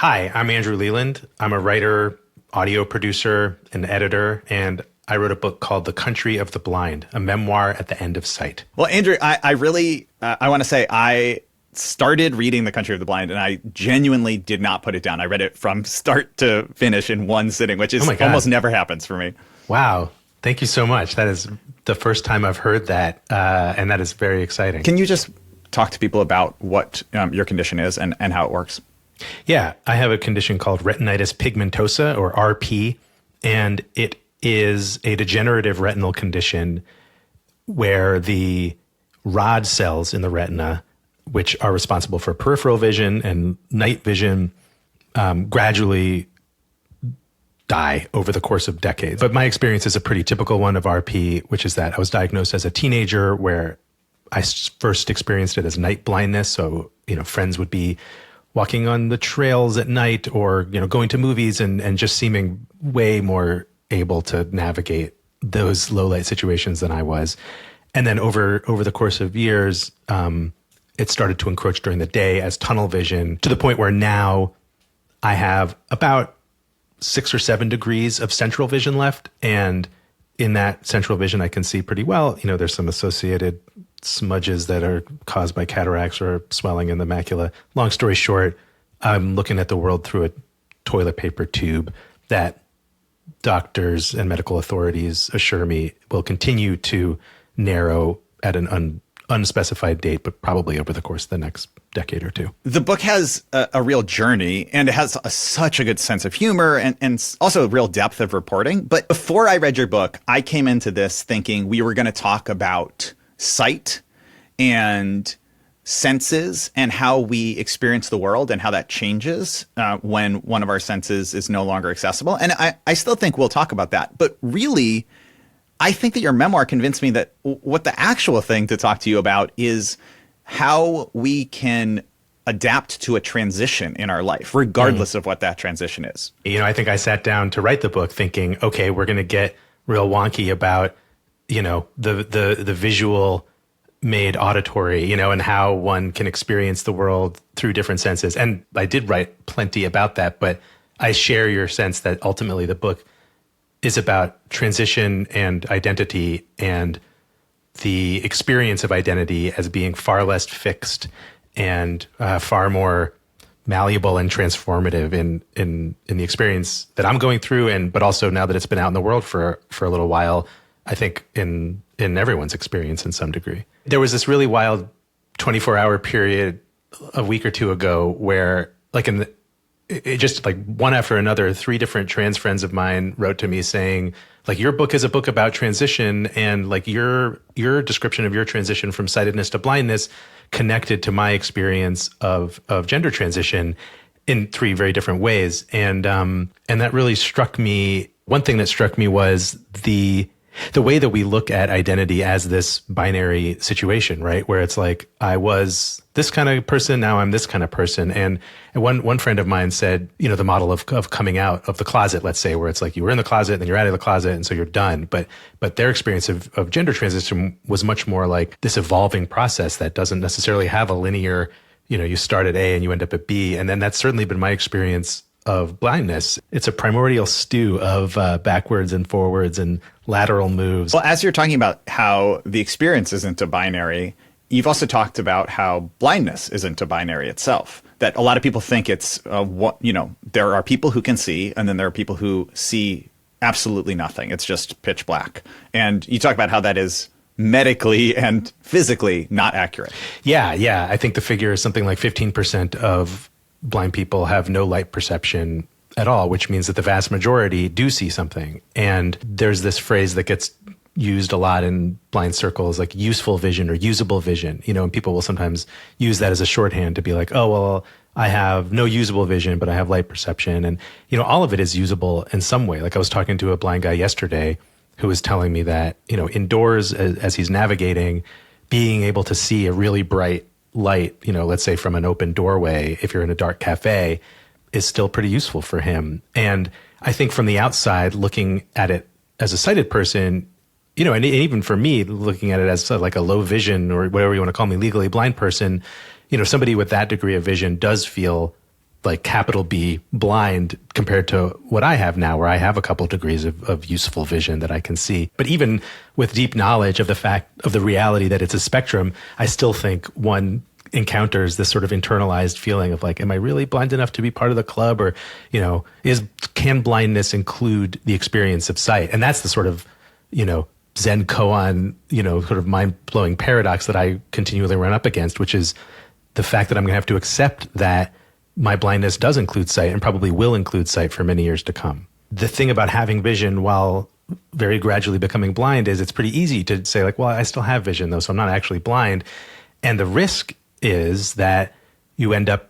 Hi, I'm Andrew Leland. I'm a writer, audio producer, and editor, and I wrote a book called The Country of the Blind, a memoir at the end of sight. Well, Andrew, I really, I want to say I started reading The Country of the Blind and I genuinely did not put it down. I read it from start to finish in one sitting, which is almost never happens for me. Wow. Thank you so much. That is the first time I've heard that, and that is very exciting. Can you just talk to people about what your condition is and how it works? Yeah, I have a condition called retinitis pigmentosa, or RP, and it is a degenerative retinal condition where the rod cells in the retina, which are responsible for peripheral vision and night vision, gradually die over the course of decades. But my experience is a pretty typical one of RP, which is that I was diagnosed as a teenager where I first experienced it as night blindness. So, friends would be walking on the trails at night or, going to movies and just seeming way more able to navigate those low light situations than I was. And then over the course of years, it started to encroach during the day as tunnel vision, to the point where now I have about 6 or 7 degrees of central vision left. And in that central vision, I can see pretty well. There's some associated smudges that are caused by cataracts or swelling in the macula. Long story short, I'm looking at the world through a toilet paper tube that doctors and medical authorities assure me will continue to narrow at an unspecified date, but probably over the course of the next decade or two. The book has a real journey, and it has such a good sense of humor and also a real depth of reporting. But before I read your book, I came into this thinking we were going to talk about sight and senses and how we experience the world and how that changes when one of our senses is no longer accessible. And I still think we'll talk about that. But really, I think that your memoir convinced me that what the actual thing to talk to you about is how we can adapt to a transition in our life, regardless of what that transition is. I think I sat down to write the book thinking, okay, we're going to get real wonky about, the visual made auditory, and how one can experience the world through different senses. And I did write plenty about that, but I share your sense that ultimately the book is about transition and identity and the experience of identity as being far less fixed and far more malleable and transformative in the experience that I'm going through, but also now that it's been out in the world for a little while, I think in everyone's experience in some degree. There was this really wild 24-hour period a week or two ago where, it just one after another, 3 different trans friends of mine wrote to me saying, your book is a book about transition, and your description of your transition from sightedness to blindness connected to my experience of gender transition in 3 very different ways. And that really struck me. One thing that struck me was the way that we look at identity as this binary situation, right? Where it's I was this kind of person, now I'm this kind of person. And one friend of mine said, the model of coming out of the closet, let's say, where it's you were in the closet, then you're out of the closet, and so you're done. But their experience of gender transition was much more like this evolving process that doesn't necessarily have a linear, you start at A and you end up at B. And then that's certainly been my experience of blindness. It's a primordial stew of backwards and forwards and lateral moves. Well, as you're talking about how the experience isn't a binary, you've also talked about how blindness isn't a binary itself. That a lot of people think it's, there are people who can see, and then there are people who see absolutely nothing. It's just pitch black. And you talk about how that is medically and physically not accurate. Yeah. I think the figure is something like 15% of blind people have no light perception at all, which means that the vast majority do see something. And there's this phrase that gets used a lot in blind circles, like useful vision or usable vision, and people will sometimes use that as a shorthand to be like, oh, well, I have no usable vision, but I have light perception. And, all of it is usable in some way. I was talking to a blind guy yesterday who was telling me that, indoors as he's navigating, being able to see a really bright light, let's say from an open doorway, if you're in a dark cafe, is still pretty useful for him. And I think from the outside, looking at it as a sighted person, and even for me, looking at it as a low vision or whatever you want to call me, legally blind person, somebody with that degree of vision does feel like capital B blind compared to what I have now, where I have a couple of degrees of useful vision that I can see. But even with deep knowledge of the fact of the reality that it's a spectrum, I still think one encounters this sort of internalized feeling of like, am I really blind enough to be part of the club? Or, can blindness include the experience of sight? And that's the sort of, Zen koan, sort of mind-blowing paradox that I continually run up against, which is the fact that I'm going to have to accept that my blindness does include sight and probably will include sight for many years to come. The thing about having vision while very gradually becoming blind is it's pretty easy to say like, well, I still have vision though, so I'm not actually blind. And the risk is that you end up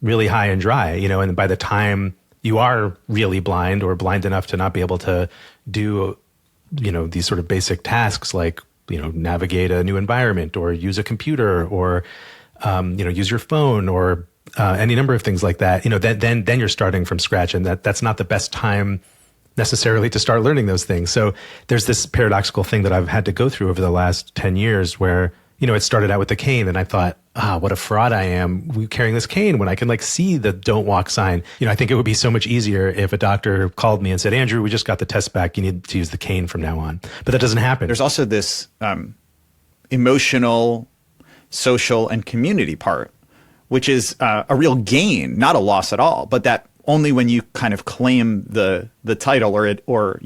really high and dry, and by the time you are really blind or blind enough to not be able to do, these sort of basic tasks like, navigate a new environment or use a computer or, use your phone or any number of things like that, then you're starting from scratch, and that's not the best time necessarily to start learning those things. So there's this paradoxical thing that I've had to go through over the last 10 years where, it started out with the cane and I thought, what a fraud I am carrying this cane when I can like see the don't walk sign. I think it would be so much easier if a doctor called me and said, Andrew, we just got the test back. You need to use the cane from now on. But that doesn't happen. There's also this emotional, social, and community part, which is a real gain, not a loss at all, but that only when you kind of claim the title or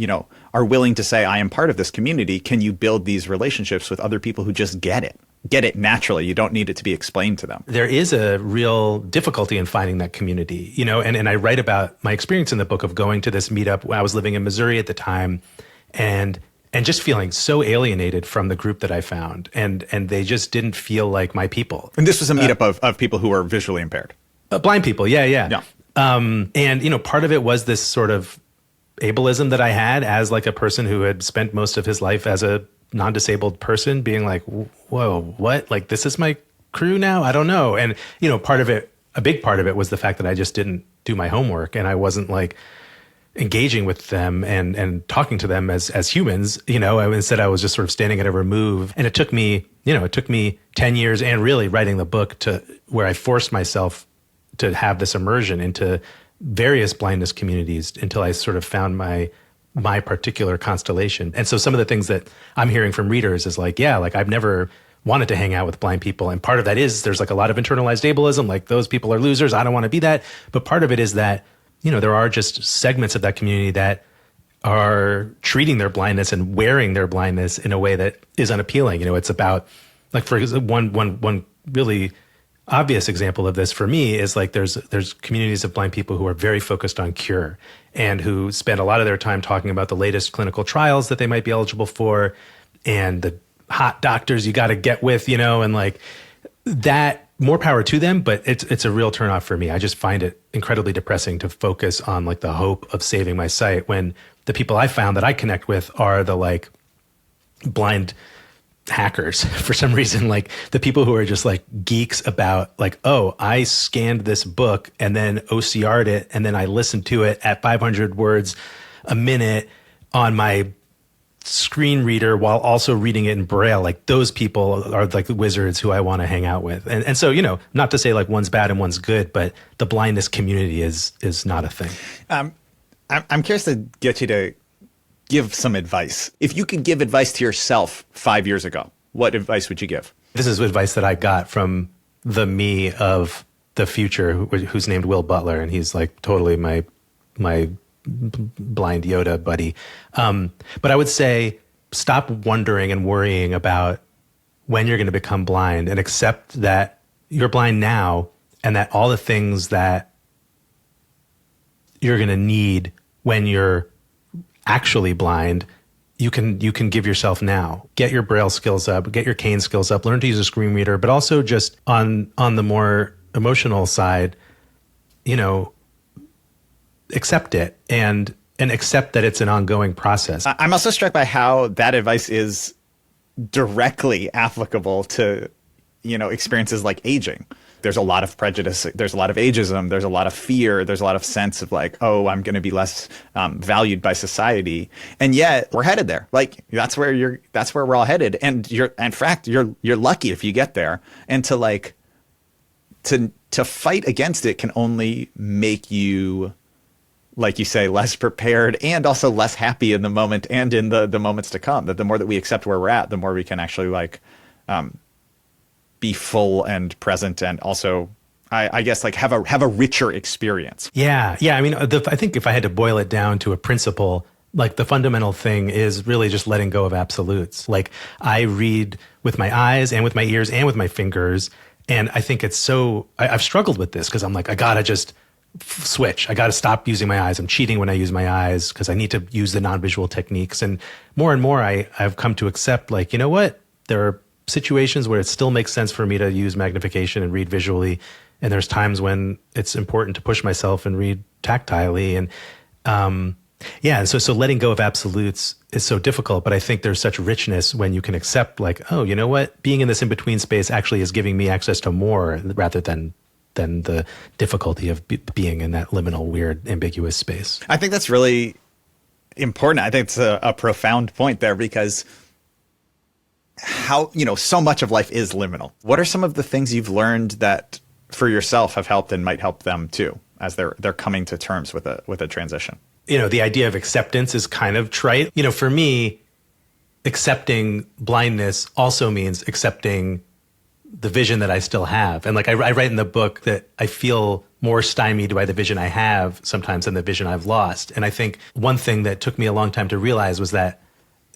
are willing to say, I am part of this community, can you build these relationships with other people who just get it naturally. You don't need it to be explained to them. There is a real difficulty in finding that community, and I write about my experience in the book of going to this meetup when I was living in Missouri at the time and just feeling so alienated from the group that I found. And they just didn't feel like my people. And this was a meetup of people who are visually impaired. Blind people. Yeah. And, part of it was this sort of ableism that I had as like a person who had spent most of his life as a non-disabled person being like, whoa, what? Like, this is my crew now? I don't know. And, a big part of it was the fact that I just didn't do my homework and I wasn't like engaging with them and talking to them as humans, instead I was just sort of standing at a remove. And it took me 10 years and really writing the book to where I forced myself to have this immersion into various blindness communities until I sort of found my particular constellation. And so some of the things that I'm hearing from readers is like, I've never wanted to hang out with blind people. And part of that is there's like a lot of internalized ableism, like those people are losers. I don't want to be that. But part of it is that, there are just segments of that community that are treating their blindness and wearing their blindness in a way that is unappealing. It's about like, for one really obvious example of this for me is like there's communities of blind people who are very focused on cure and who spend a lot of their time talking about the latest clinical trials that they might be eligible for and the hot doctors you got to get with, and like that. More power to them, but it's a real turnoff for me. I just find it incredibly depressing to focus on like the hope of saving my sight when the people I found that I connect with are the like blind hackers for some reason, like the people who are just like geeks about like, oh, I scanned this book and then OCR'd it and then I listened to it at 500 words a minute on my screen reader while also reading it in Braille. Like those people are like the wizards who I want to hang out with. And so, not to say like one's bad and one's good, but the blindness community is not a thing. I'm curious to get you to give some advice. If you could give advice to yourself 5 years ago, what advice would you give? This is advice that I got from the me of the future who's named Will Butler. And he's like totally my blind Yoda buddy. But I would say stop wondering and worrying about when you're going to become blind and accept that you're blind now and that all the things that you're going to need when you're actually blind, you can give yourself now. Get your Braille skills up, get your cane skills up, learn to use a screen reader, but also just on the more emotional side, accept it and accept that it's an ongoing process. I'm also struck by how that advice is directly applicable to, experiences like aging. There's a lot of prejudice. There's a lot of ageism. There's a lot of fear. There's a lot of sense of like, oh, I'm going to be less valued by society. And yet we're headed there. Like that's where we're all headed. And in fact, you're lucky if you get there. And to to fight against it can only make you, like you say, less prepared and also less happy in the moment and in the moments to come. That the more that we accept where we're at, the more we can actually like be full and present, and also I guess like have a richer experience. Yeah. I mean, I think if I had to boil it down to a principle, like the fundamental thing is really just letting go of absolutes. Like I read with my eyes and with my ears and with my fingers. And I think it's I've struggled with this because I'm like, I gotta just switch. I gotta stop using my eyes. I'm cheating when I use my eyes because I need to use the non-visual techniques. And more I've come to accept, like, you know what? There are situations where it still makes sense for me to use magnification and read visually. And there's times when it's important to push myself and read tactilely. And and so letting go of absolutes is so difficult, but I think there's such richness when you can accept, like, oh, you know what? Being in this in-between space actually is giving me access to more rather than the difficulty of being in that liminal, weird, ambiguous space. I think that's really important. I think it's a profound point there, because how, so much of life is liminal. What are some of the things you've learned that for yourself have helped and might help them too, as they're coming to terms with a transition? The idea of acceptance is kind of trite. For me, accepting blindness also means accepting the vision that I still have. And like I write in the book that I feel more stymied by the vision I have sometimes than the vision I've lost. And I think one thing that took me a long time to realize was that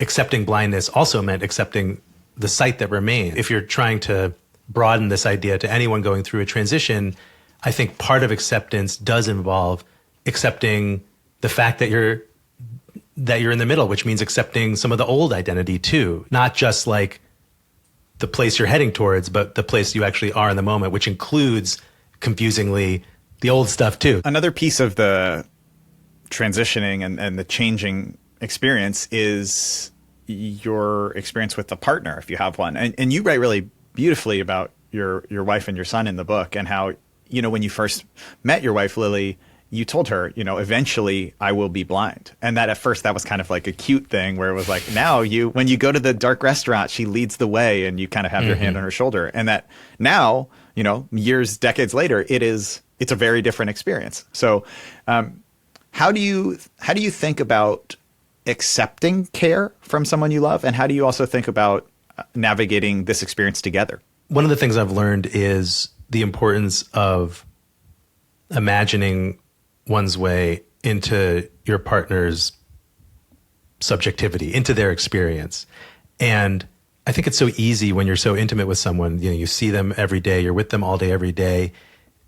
accepting blindness also meant accepting the sight that remained. If you're trying to broaden this idea to anyone going through a transition, I think part of acceptance does involve accepting the fact that you're in the middle, which means accepting some of the old identity too, not just like the place you're heading towards, but the place you actually are in the moment, which includes, confusingly, the old stuff too. Another piece of the transitioning and the changing experience is your experience with the partner, if you have one. And you write really beautifully about your wife and your son in the book, and how, when you first met your wife, Lily, you told her, eventually I will be blind. And that at first that was kind of like a cute thing where it was like, now when you go to the dark restaurant, she leads the way and you kind of have your hand on her shoulder. And that now, decades later, it's a very different experience. So how do you think about accepting care from someone you love? And how do you also think about navigating this experience together? One of the things I've learned is the importance of imagining one's way into your partner's subjectivity, into their experience. And I think it's so easy when you're so intimate with someone, you see them every day, you're with them all day, every day,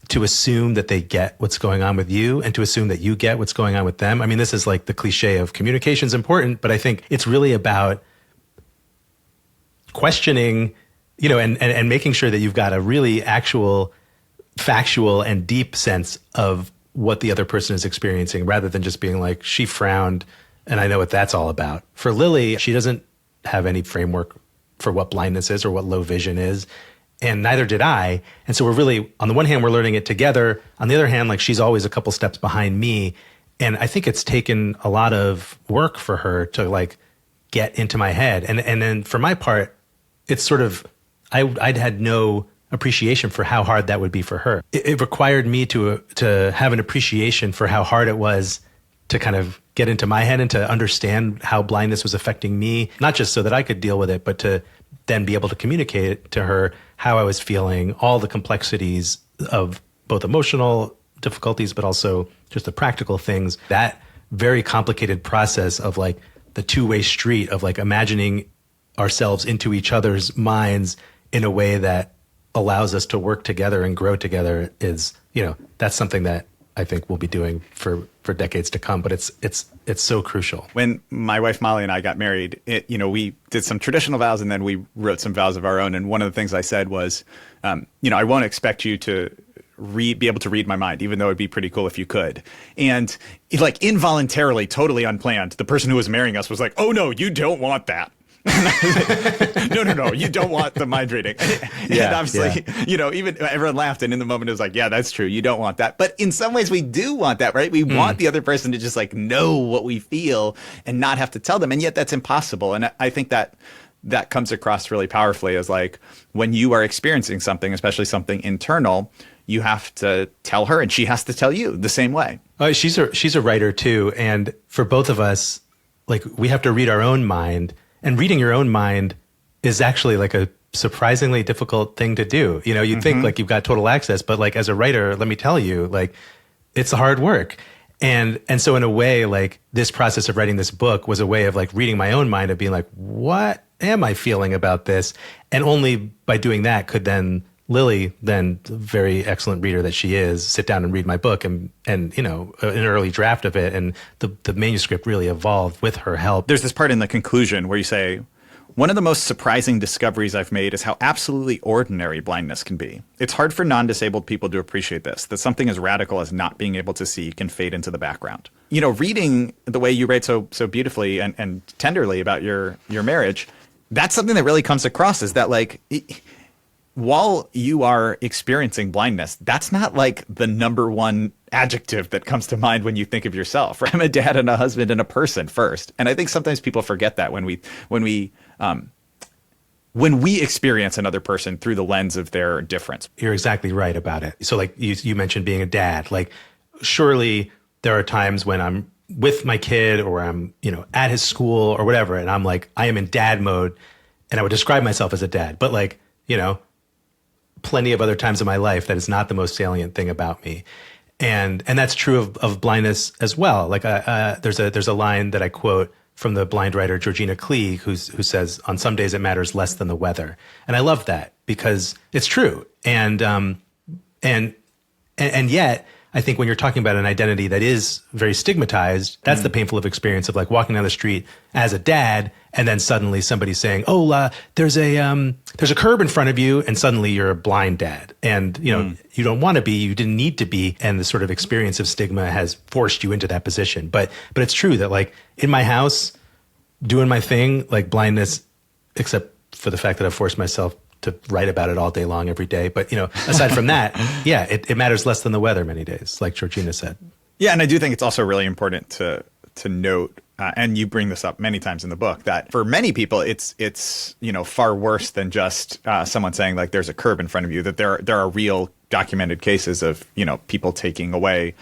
to assume that they get what's going on with you and to assume that you get what's going on with them. I mean, this is like the cliche of communication's important, but I think it's really about questioning, and making sure that you've got a really actual, factual and deep sense of what the other person is experiencing, rather than just being like, she frowned and I know what that's all about. For Lily, she doesn't have any framework for what blindness is or what low vision is. And neither did I. And so we're really, on the one hand, we're learning it together. On the other hand, like, she's always a couple steps behind me. And I think it's taken a lot of work for her to like get into my head. And then for my part, it's sort of, I'd had no appreciation for how hard that would be for her. It required me to have an appreciation for how hard it was to kind of get into my head and to understand how blindness was affecting me, not just so that I could deal with it, but to then be able to communicate to her how I was feeling, all the complexities of both emotional difficulties, but also just the practical things. That very complicated process of like the two-way street of like imagining ourselves into each other's minds in a way that allows us to work together and grow together is, that's something that I think we'll be doing for decades to come, but it's so crucial. When my wife Molly and I got married, we did some traditional vows and then we wrote some vows of our own. And one of the things I said was, I won't expect you to be able to read my mind, even though it'd be pretty cool if you could. And like involuntarily, totally unplanned, the person who was marrying us was like, oh no, you don't want that. No, you don't want the mind reading. And obviously, even everyone laughed, and in the moment it was like, yeah, that's true, you don't want that. But in some ways we do want that, right? We want the other person to just like know what we feel and not have to tell them. And yet that's impossible. And I think that comes across really powerfully as like, when you are experiencing something, especially something internal, you have to tell her and she has to tell you the same way. She's a writer too. And for both of us, like, we have to read our own mind, and reading your own mind is actually like a surprisingly difficult thing to do. You know, you'd think like you've got total access, but like as a writer, let me tell you, like, it's hard work. And so in a way, like, this process of writing this book was a way of like reading my own mind, of being like, what am I feeling about this? And only by doing that could then Lily, then the very excellent reader that she is, sit down and read my book and you know, an early draft of it. And the manuscript really evolved with her help. There's this part in the conclusion where you say, one of the most surprising discoveries I've made is how absolutely ordinary blindness can be. It's hard for non-disabled people to appreciate this, that something as radical as not being able to see can fade into the background. You know, reading the way you write so beautifully and tenderly about your marriage, that's something that really comes across, is that, like, while you are experiencing blindness, that's not like the number one adjective that comes to mind when you think of yourself. Right? I'm a dad and a husband and a person first. And I think sometimes people forget that when we experience another person through the lens of their difference. You're exactly right about it. So like you mentioned being a dad, like, surely there are times when I'm with my kid or I'm, you know, at his school or whatever, and I'm like, I am in dad mode, and I would describe myself as a dad, but like, you know, plenty of other times in my life that is not the most salient thing about me. And that's true of blindness as well. Like, there's a line that I quote from the blind writer Georgina Klee, who says, on some days it matters less than the weather. And I love that because it's true. And yet, I think when you're talking about an identity that is very stigmatized, that's the painful experience of like walking down the street as a dad, and then suddenly somebody's saying, "Oh, there's a curb in front of you," and suddenly you're a blind dad, and you know you don't want to be, you didn't need to be, and the sort of experience of stigma has forced you into that position. But it's true that like in my house, doing my thing, like blindness, except for the fact that I've forced myself to write about it all day long every day. But, you know, aside from that, yeah, it matters less than the weather many days, like Georgina said. Yeah, and I do think it's also really important to note, and you bring this up many times in the book, that for many people, it's you know, far worse than just someone saying like there's a curb in front of you, that there are real documented cases of, you know, people taking away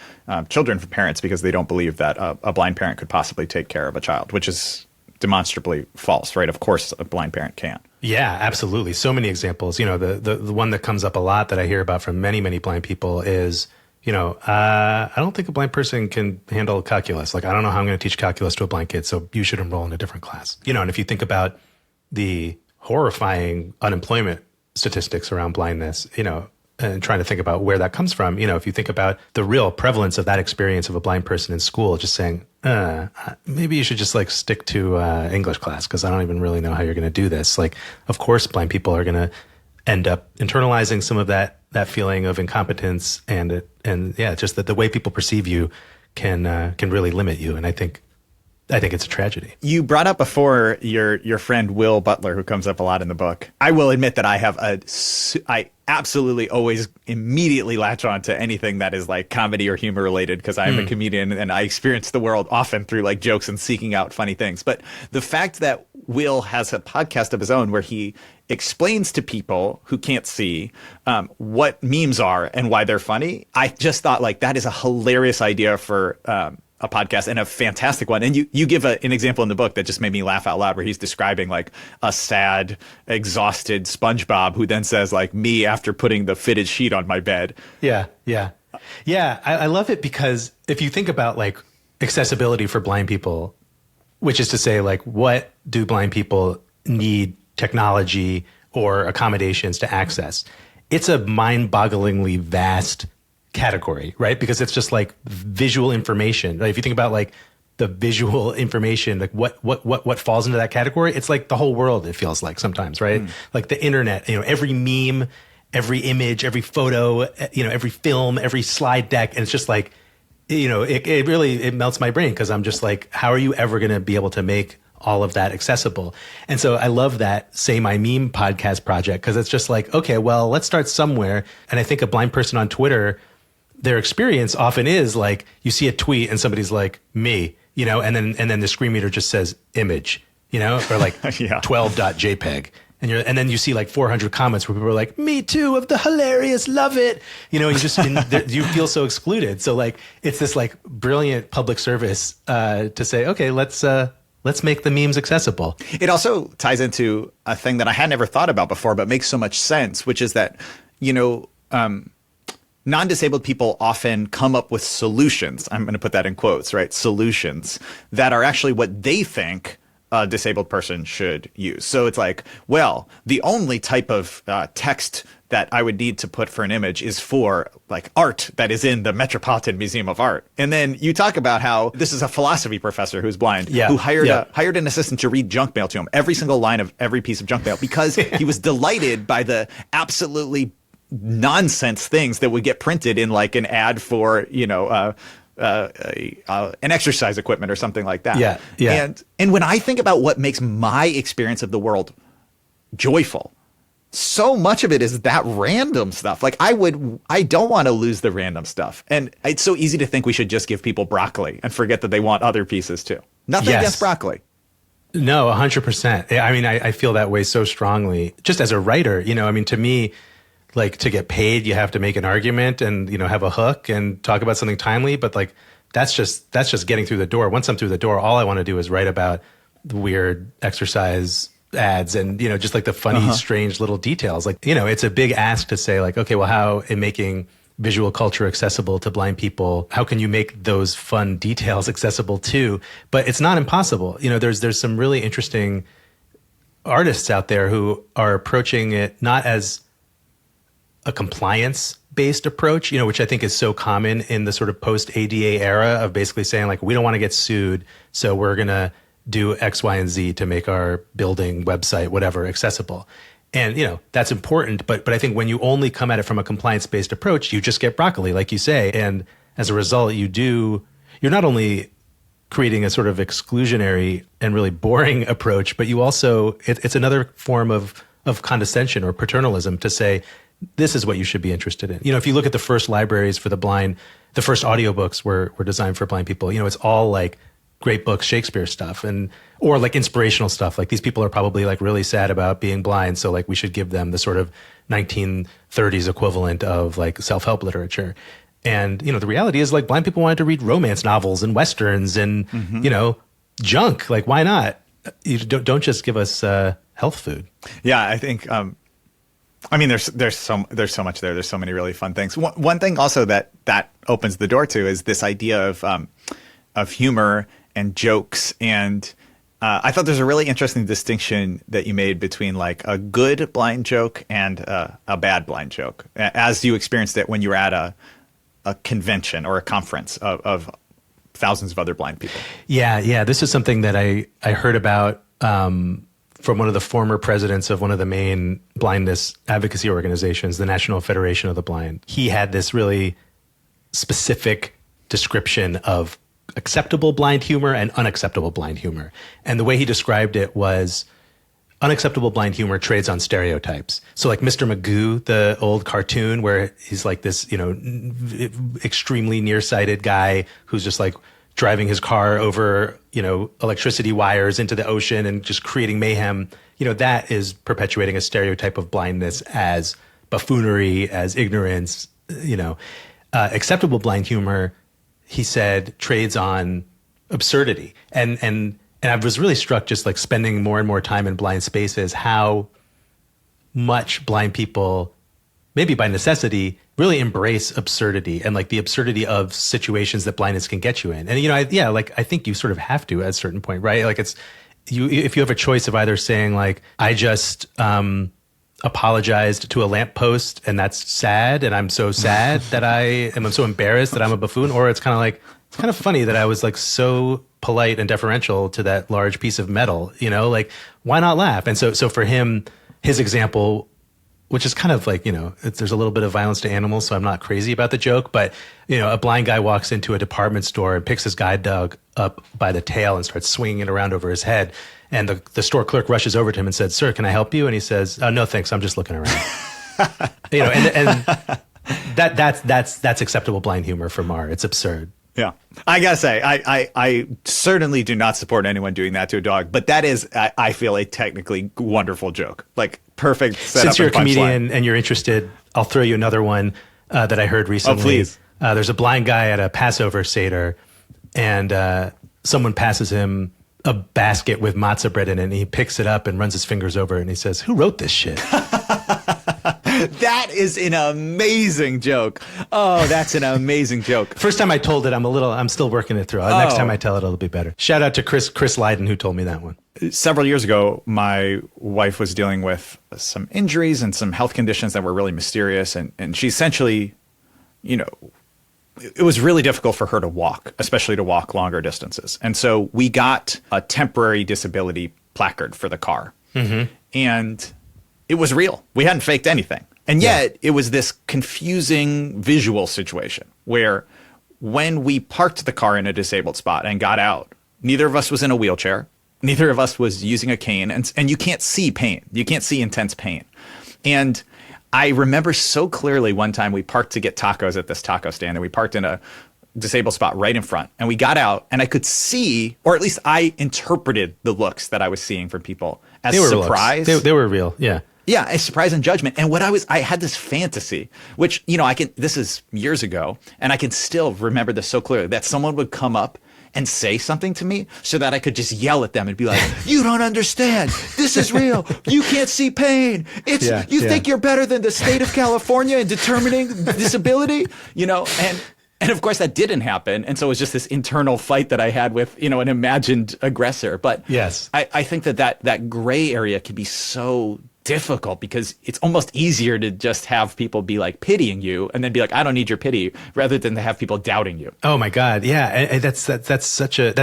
children from parents because they don't believe that a blind parent could possibly take care of a child, which is demonstrably false, right? Of course, a blind parent can't. Yeah, absolutely. So many examples. You know, the one that comes up a lot that I hear about from many, many blind people is, you know, I don't think a blind person can handle calculus. Like, I don't know how I'm going to teach calculus to a blind kid, so you should enroll in a different class. You know, and if you think about the horrifying unemployment statistics around blindness, you know, and trying to think about where that comes from, you know, if you think about the real prevalence of that experience of a blind person in school, just saying, maybe you should just like stick to English class because I don't even really know how you're going to do this. Like, of course, blind people are going to end up internalizing some of that feeling of incompetence, and yeah, just that the way people perceive you can really limit you. And I think it's a tragedy. You brought up before your friend Will Butler, who comes up a lot in the book. I will admit that I absolutely always immediately latch on to anything that is like comedy or humor related, because I'm a comedian and I experience the world often through like jokes and seeking out funny things. But the fact that Will has a podcast of his own where he explains to people who can't see what memes are and why they're funny, I just thought like that is a hilarious idea for a podcast, and a fantastic one. And you give an example in the book that just made me laugh out loud, where he's describing like a sad, exhausted SpongeBob who then says like, me after putting the fitted sheet on my bed. Yeah. I love it because if you think about like accessibility for blind people, which is to say like, what do blind people need technology or accommodations to access? It's a mind-bogglingly vast category, right? Because it's just like visual information. Like if you think about like the visual information, like what falls into that category, it's like the whole world, it feels like sometimes, right? Like the internet, you know, every meme, every image, every photo, you know, every film, every slide deck. And it's just like, you know, it really melts my brain, because I'm just like, how are you ever going to be able to make all of that accessible? And so I love that Say My Meme podcast project, because it's just like, okay, well, let's start somewhere. And I think a blind person on Twitter, their experience often is like, you see a tweet and somebody's like, me, you know, and then the screen reader just says image, you know, or like 12.jpg. And then you see like 400 comments where people are like, me too, of the hilarious, love it. You know, you feel so excluded. So like, it's this like brilliant public service to say, okay, let's make the memes accessible. It also ties into a thing that I had never thought about before, but makes so much sense, which is that, you know, non-disabled people often come up with solutions. I'm going to put that in quotes, right? Solutions that are actually what they think a disabled person should use. So it's like, well, the only type of text that I would need to put for an image is for like art that is in the Metropolitan Museum of Art. And then you talk about how this is a philosophy professor who's blind, who hired an assistant to read junk mail to him, every single line of every piece of junk mail, because he was delighted by the absolutely nonsense things that would get printed in like an ad for, you know, an exercise equipment or something like that. Yeah. And when I think about what makes my experience of the world joyful, so much of it is that random stuff. Like I don't want to lose the random stuff. And it's so easy to think we should just give people broccoli and forget that they want other pieces too. Nothing against broccoli. No, 100%. I mean, I feel that way so strongly. Just as a writer, you know, I mean, to me, like to get paid, you have to make an argument and, you know, have a hook and talk about something timely. But like, that's just getting through the door. Once I'm through the door, all I want to do is write about the weird exercise ads and, you know, just like the funny, strange little details. Like, you know, it's a big ask to say like, okay, well, how in making visual culture accessible to blind people, how can you make those fun details accessible too? But it's not impossible. You know, there's some really interesting artists out there who are approaching it not as a compliance-based approach, you know, which I think is so common in the sort of post-ADA era of basically saying like, we don't want to get sued, so we're going to do X, Y, and Z to make our building, website, whatever, accessible. And, you know, that's important. But I think when you only come at it from a compliance-based approach, you just get broccoli, like you say. And as a result, you're not only creating a sort of exclusionary and really boring approach, but you also, it's another form of condescension or paternalism to say, this is what you should be interested in. You know, if you look at the first libraries for the blind, the first audiobooks were designed for blind people. You know, it's all like great books, Shakespeare stuff, or like inspirational stuff. Like these people are probably like really sad about being blind. So like we should give them the sort of 1930s equivalent of like self-help literature. And, you know, the reality is like blind people wanted to read romance novels and Westerns and, you know, junk. Like, why not? You don't just give us health food. Yeah, I think, I mean, there's so much there. There's so many really fun things. One thing also that opens the door to is this idea of humor and jokes. And I thought there's a really interesting distinction that you made between like a good blind joke and a bad blind joke, as you experienced it when you were at a convention or a conference of thousands of other blind people. Yeah. This is something that I heard about from one of the former presidents of one of the main blindness advocacy organizations, the National Federation of the Blind. He had this really specific description of acceptable blind humor and unacceptable blind humor. And the way he described it was unacceptable blind humor trades on stereotypes. So like Mr. Magoo, the old cartoon where he's like this, you know, extremely nearsighted guy who's just like driving his car over, you know, electricity wires into the ocean and just creating mayhem. You know, that is perpetuating a stereotype of blindness as buffoonery, as ignorance. You know, acceptable blind humor, he said, trades on absurdity. And I was really struck just like spending more and more time in blind spaces, how much blind people, maybe by necessity, really embrace absurdity and like the absurdity of situations that blindness can get you in. And, you know, I think you sort of have to at a certain point, right? Like if you have a choice of either saying like, I just apologized to a lamppost and that's sad and I'm so sad that I'm so embarrassed that I'm a buffoon, or it's kind of like, it's kind of funny that I was like so polite and deferential to that large piece of metal, you know, like why not laugh? And so for him, his example, which is kind of like, you know, there's a little bit of violence to animals, so I'm not crazy about the joke. But, you know, a blind guy walks into a department store and picks his guide dog up by the tail and starts swinging it around over his head. And the store clerk rushes over to him and said, "Sir, can I help you?" And he says, "Oh, no, thanks. I'm just looking around." You know, and that's acceptable blind humor from Memoir. It's absurd. Yeah. I gotta say, I certainly do not support anyone doing that to a dog, but that is, I feel, a technically wonderful joke. Like, perfect setup. Since you're a and punchline. comedian and you're interested, I'll throw you another one that I heard recently. Oh, please. There's a blind guy at a Passover Seder, and someone passes him a basket with matzah bread in it, and he picks it up and runs his fingers over it, and he says, "Who wrote this shit?" That is an amazing joke. Oh, that's an amazing joke. First time I told it, I'm still working it through. Next time I tell it, it'll be better. Shout out to Chris Leiden, who told me that one. Several years ago, my wife was dealing with some injuries and some health conditions that were really mysterious. And she essentially, it was really difficult for her to walk, especially to walk longer distances. And so we got a temporary disability placard for the car. Mm-hmm. And it was real. We hadn't faked anything. And yet it was this confusing visual situation where when we parked the car in a disabled spot and got out, neither of us was in a wheelchair. Neither of us was using a cane. And you can't see pain. You can't see intense pain. And I remember so clearly one time we parked to get tacos at this taco stand, and we parked in a disabled spot right in front. And we got out, and I could see, or at least I interpreted the looks that I was seeing from people as surprise. They were real. Yeah. Yeah, a surprise and judgment. And I had this fantasy, which, this is years ago, and I can still remember this so clearly, that someone would come up and say something to me so that I could just yell at them and be like, "You don't understand. This is real. You can't see pain. You think you're better than the state of California in determining disability?" And of course that didn't happen. And so it was just this internal fight that I had with, an imagined aggressor. But yes, I think that gray area can be so difficult because it's almost easier to just have people be like pitying you and then be like, "I don't need your pity," rather than to have people doubting you. Oh my God. Yeah. And that's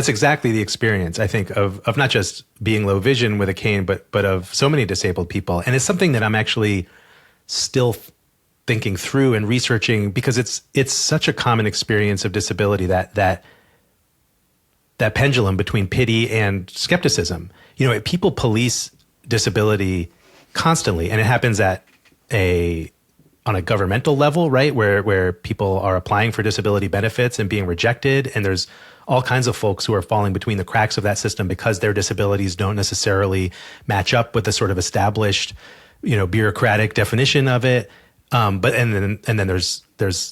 exactly the experience, I think, of not just being low vision with a cane, but of so many disabled people. And it's something that I'm actually still thinking through and researching, because it's such a common experience of disability, that pendulum between pity and skepticism. People police disability constantly, and it happens on a governmental level, right? Where people are applying for disability benefits and being rejected. And there's all kinds of folks who are falling between the cracks of that system because their disabilities don't necessarily match up with the sort of established, bureaucratic definition of it. But then there's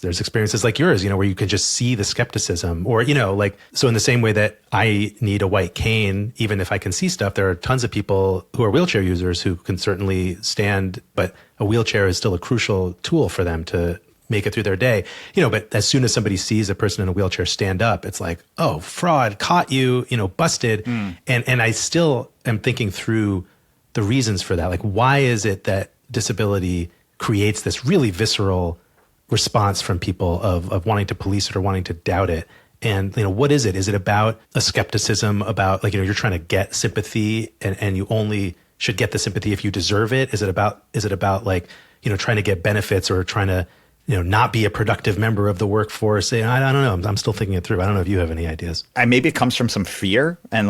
experiences like yours, where you can just see the skepticism, or, so in the same way that I need a white cane, even if I can see stuff, there are tons of people who are wheelchair users who can certainly stand, but a wheelchair is still a crucial tool for them to make it through their day, but as soon as somebody sees a person in a wheelchair stand up, it's like, "Oh, fraud, caught you, busted." And I still am thinking through the reasons for that. Like, why is it that disability creates this really visceral response from people of wanting to police it or wanting to doubt it? And, what is it? Is it about a skepticism about, like, you're trying to get sympathy and you only should get the sympathy if you deserve it? Is it about like, trying to get benefits or trying to, not be a productive member of the workforce? I don't know. I'm still thinking it through. I don't know if you have any ideas. Maybe it comes from some fear and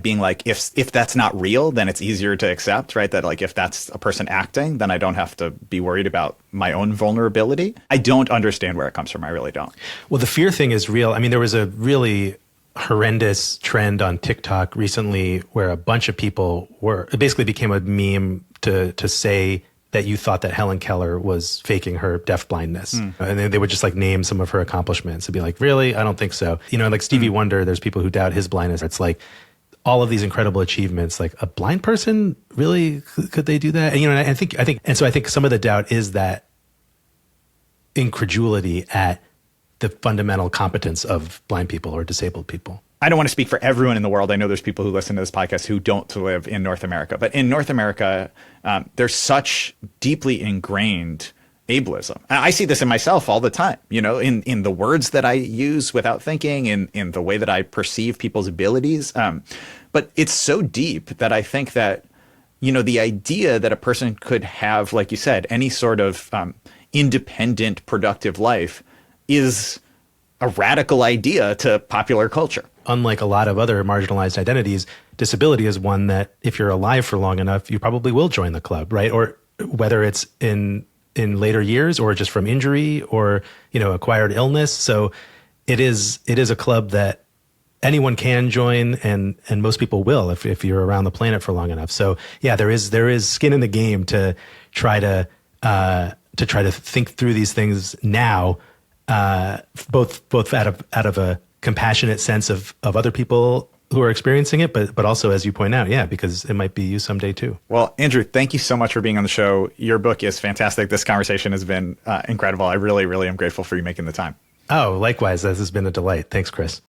being like, if that's not real, then it's easier to accept, right? That like, if that's a person acting, then I don't have to be worried about my own vulnerability. I don't understand where it comes from. I really don't. Well, the fear thing is real. I mean, there was a really horrendous trend on TikTok recently where a bunch of people it basically became a meme to say that you thought that Helen Keller was faking her deafblindness. And then they would just like name some of her accomplishments and be like, "Really? I don't think so." Like Stevie Wonder, there's people who doubt his blindness. It's like all of these incredible achievements, like, a blind person, really? Could they do that? And so I think some of the doubt is that incredulity at the fundamental competence of blind people or disabled people. I don't want to speak for everyone in the world. I know there's people who listen to this podcast who don't live in North America. But in North America, there's such deeply ingrained ableism. I see this in myself all the time, in the words that I use without thinking, in the way that I perceive people's abilities. But it's so deep that I think that, the idea that a person could have, like you said, any sort of independent, productive life is a radical idea to popular culture. Unlike a lot of other marginalized identities, disability is one that if you're alive for long enough, you probably will join the club, right? Or whether it's in later years or just from injury or, acquired illness. So it is a club that anyone can join, and most people will if you're around the planet for long enough. So yeah, there is skin in the game to try to think through these things now, both out of a compassionate sense of other people who are experiencing it, but also, as you point out, yeah, because it might be you someday too. Well, Andrew, thank you so much for being on the show. Your book is fantastic. This conversation has been incredible. I really, really am grateful for you making the time. Oh, likewise. This has been a delight. Thanks, Chris.